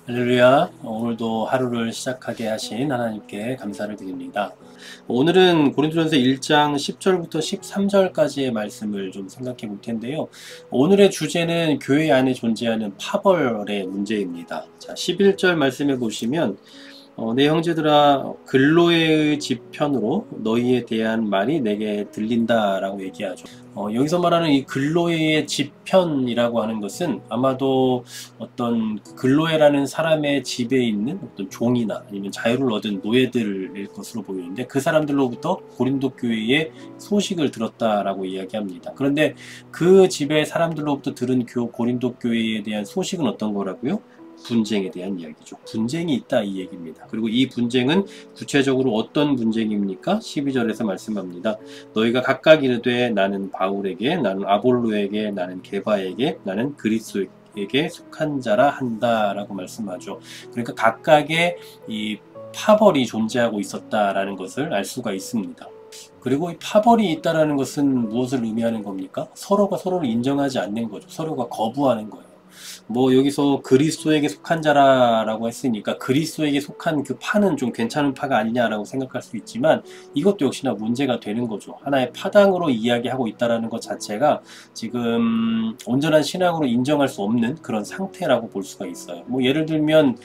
할렐루야. 오늘도 하루를 시작하게 하신 하나님께 감사를 드립니다. 오늘은 고린도전서 1장 10절부터 13절까지의 말씀을 좀 생각해 볼 텐데요. 오늘의 주제는 교회 안에 존재하는 파벌의 문제입니다. 자, 11절 말씀해 보시면 내 형제들아 근로의 지편으로 너희에 대한 말이 내게 들린다라고 얘기하죠. 여기서 말하는 이 근로의 지편이라고 하는 것은 아마도 어떤 근로에라는 사람의 집에 있는 어떤 종이나 아니면 자유를 얻은 노예들일 것으로 보이는데, 그 사람들로부터 고린도 교회의 소식을 들었다라고 이야기합니다. 그런데 그 집의 사람들로부터 들은 고린도 교회에 대한 소식은 어떤 거라고요? 분쟁에 대한 이야기죠. 분쟁이 있다, 이 얘기입니다. 그리고 이 분쟁은 구체적으로 어떤 분쟁입니까? 12절에서 말씀합니다. 너희가 각각 이르되 나는 바울에게, 나는 아볼로에게, 나는 게바에게, 나는 그리스도에게 속한 자라 한다라고 말씀하죠. 그러니까 각각의 이 파벌이 존재하고 있었다라는 것을 알 수가 있습니다. 그리고 이 파벌이 있다라는 것은 무엇을 의미하는 겁니까? 서로가 서로를 인정하지 않는 거죠. 서로가 거부하는 거예요. 여기서 그리스도에게 속한 자라고 했으니까 그리스도에게 속한 그 파는 좀 괜찮은 파가 아니냐라고 생각할 수 있지만, 이것도 역시나 문제가 되는 거죠. 하나의 파당으로 이야기하고 있다라는 것 자체가 지금 온전한 신앙으로 인정할 수 없는 그런 상태라고 볼 수가 있어요. 예를 들면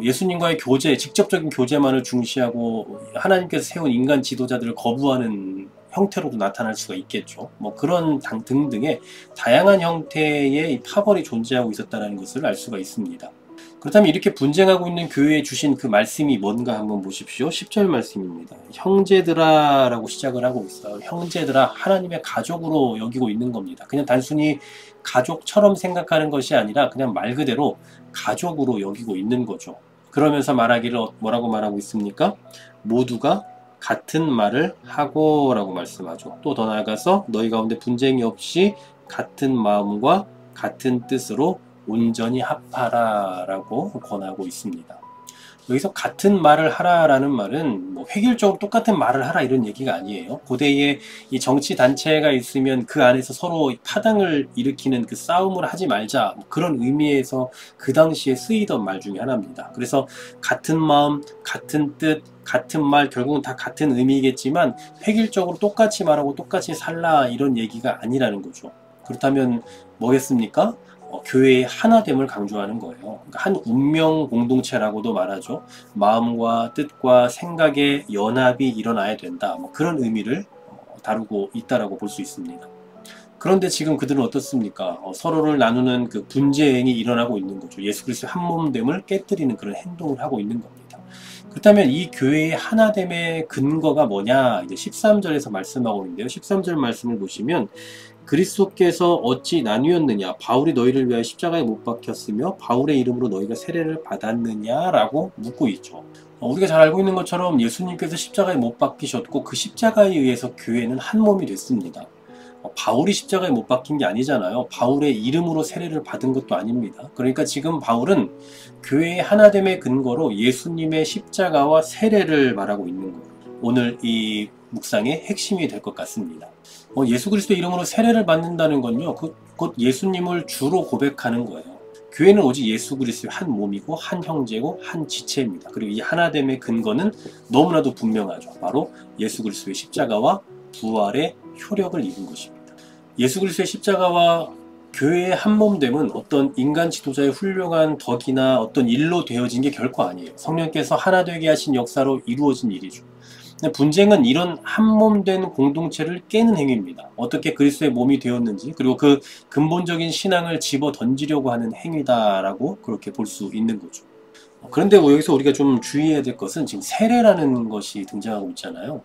예수님과의 교제, 직접적인 교제만을 중시하고 하나님께서 세운 인간 지도자들을 거부하는 형태로도 나타날 수가 있겠죠. 그런 등등의 다양한 형태의 파벌이 존재하고 있었다는 것을 알 수가 있습니다. 그렇다면 이렇게 분쟁하고 있는 교회에 주신 그 말씀이 뭔가 한번 보십시오. 10절 말씀입니다. 형제들아 라고 시작을 하고 있어요. 형제들아, 하나님의 가족으로 여기고 있는 겁니다. 그냥 단순히 가족처럼 생각하는 것이 아니라 그냥 말 그대로 가족으로 여기고 있는 거죠. 그러면서 말하기를 뭐라고 말하고 있습니까? 모두가 같은 말을 하고 라고 말씀하죠. 또 더 나아가서 너희 가운데 분쟁이 없이 같은 마음과 같은 뜻으로 온전히 합하라 라고 권하고 있습니다. 여기서 같은 말을 하라라는 말은 획일적으로 똑같은 말을 하라 이런 얘기가 아니에요. 고대에 이 정치 단체가 있으면 그 안에서 서로 파당을 일으키는 그 싸움을 하지 말자, 그런 의미에서 그 당시에 쓰이던 말 중에 하나입니다. 그래서 같은 마음, 같은 뜻, 같은 말, 결국은 다 같은 의미겠지만 획일적으로 똑같이 말하고 똑같이 살라 이런 얘기가 아니라는 거죠. 그렇다면 뭐겠습니까? 교회의 하나됨을 강조하는 거예요. 그러니까 한 운명 공동체라고도 말하죠. 마음과 뜻과 생각의 연합이 일어나야 된다. 그런 의미를 다루고 있다라고 볼 수 있습니다. 그런데 지금 그들은 어떻습니까? 서로를 나누는 그 분쟁이 일어나고 있는 거죠. 예수 그리스도의 한 몸됨을 깨뜨리는 그런 행동을 하고 있는 겁니다. 그렇다면 이 교회의 하나됨의 근거가 뭐냐? 이제 13절에서 말씀하고 있는데요. 13절 말씀을 보시면 그리스도께서 어찌 나뉘었느냐? 바울이 너희를 위하여 십자가에 못 박혔으며 바울의 이름으로 너희가 세례를 받았느냐라고 묻고 있죠. 우리가 잘 알고 있는 것처럼 예수님께서 십자가에 못 박히셨고 그 십자가에 의해서 교회는 한 몸이 됐습니다. 바울이 십자가에 못 박힌 게 아니잖아요. 바울의 이름으로 세례를 받은 것도 아닙니다. 그러니까 지금 바울은 교회의 하나됨의 근거로 예수님의 십자가와 세례를 말하고 있는 거예요. 오늘 이 묵상의 핵심이 될 것 같습니다. 예수 그리스도 이름으로 세례를 받는다는 건요, 곧 예수님을 주로 고백하는 거예요. 교회는 오직 예수 그리스도의 한 몸이고 한 형제고 한 지체입니다. 그리고 이 하나됨의 근거는 너무나도 분명하죠. 바로 예수 그리스도의 십자가와 부활의 효력을 입은 것입니다. 예수 그리스도의 십자가와 교회의 한 몸됨은 어떤 인간 지도자의 훌륭한 덕이나 어떤 일로 되어진 게 결코 아니에요. 성령께서 하나 되게 하신 역사로 이루어진 일이죠. 분쟁은 이런 한 몸 된 공동체를 깨는 행위입니다. 어떻게 그리스도의 몸이 되었는지, 그리고 그 근본적인 신앙을 집어 던지려고 하는 행위다라고 그렇게 볼 수 있는 거죠. 그런데 여기서 우리가 좀 주의해야 될 것은 지금 세례라는 것이 등장하고 있잖아요.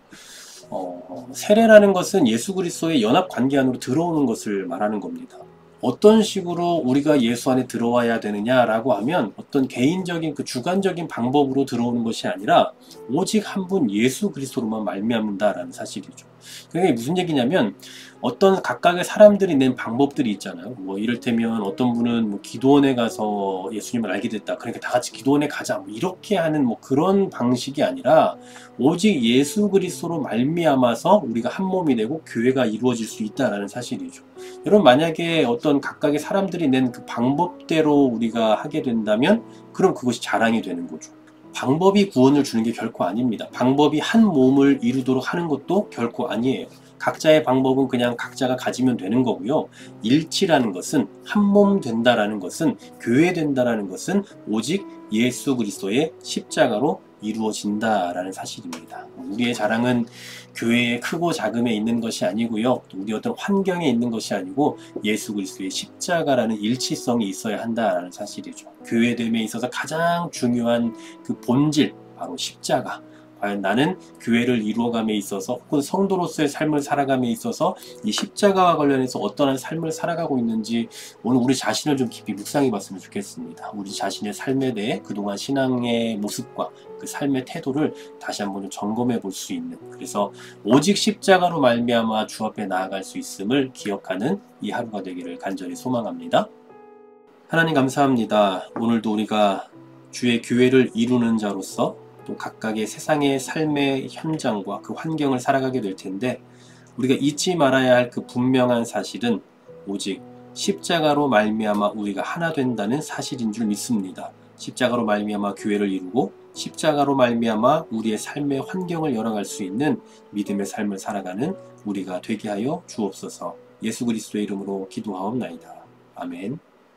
세례라는 것은 예수 그리스도의 연합 관계 안으로 들어오는 것을 말하는 겁니다. 어떤 식으로 우리가 예수 안에 들어와야 되느냐라고 하면 어떤 개인적인 그 주관적인 방법으로 들어오는 것이 아니라 오직 한 분 예수 그리스도로만 말미암는다라는 사실이죠. 그게 무슨 얘기냐면 어떤 각각의 사람들이 낸 방법들이 있잖아요. 뭐 이를테면 어떤 분은 뭐 기도원에 가서 예수님을 알게 됐다. 그러니까 다 같이 기도원에 가자. 뭐 이렇게 하는 뭐 그런 방식이 아니라 오직 예수 그리스도로 말미암아서 우리가 한 몸이 되고 교회가 이루어질 수 있다라는 사실이죠. 여러분 만약에 어떤 각각의 사람들이 낸 그 방법대로 우리가 하게 된다면 그럼 그것이 자랑이 되는 거죠. 방법이 구원을 주는 게 결코 아닙니다. 방법이 한 몸을 이루도록 하는 것도 결코 아니에요. 각자의 방법은 그냥 각자가 가지면 되는 거고요. 일치라는 것은 한 몸 된다라는 것은 교회 된다라는 것은 오직 예수 그리스도의 십자가로 이루어진다라는 사실입니다. 우리의 자랑은 교회의 크고 작음에 있는 것이 아니고요. 또 우리 어떤 환경에 있는 것이 아니고 예수 그리스도의 십자가라는 일치성이 있어야 한다라는 사실이죠. 교회됨에 있어서 가장 중요한 그 본질, 바로 십자가. 과연 나는 교회를 이루어감에 있어서 혹은 성도로서의 삶을 살아감에 있어서 이 십자가와 관련해서 어떠한 삶을 살아가고 있는지 오늘 우리 자신을 좀 깊이 묵상해 봤으면 좋겠습니다. 우리 자신의 삶에 대해 그동안 신앙의 모습과 그 삶의 태도를 다시 한번 좀 점검해 볼 수 있는, 그래서 오직 십자가로 말미암아 주 앞에 나아갈 수 있음을 기억하는 이 하루가 되기를 간절히 소망합니다. 하나님 감사합니다. 오늘도 우리가 주의 교회를 이루는 자로서 또 각각의 세상의 삶의 현장과 그 환경을 살아가게 될 텐데 우리가 잊지 말아야 할 그 분명한 사실은 오직 십자가로 말미암아 우리가 하나 된다는 사실인 줄 믿습니다. 십자가로 말미암아 교회를 이루고 십자가로 말미암아 우리의 삶의 환경을 열어갈 수 있는 믿음의 삶을 살아가는 우리가 되게 하여 주옵소서. 예수 그리스도의 이름으로 기도하옵나이다. 아멘.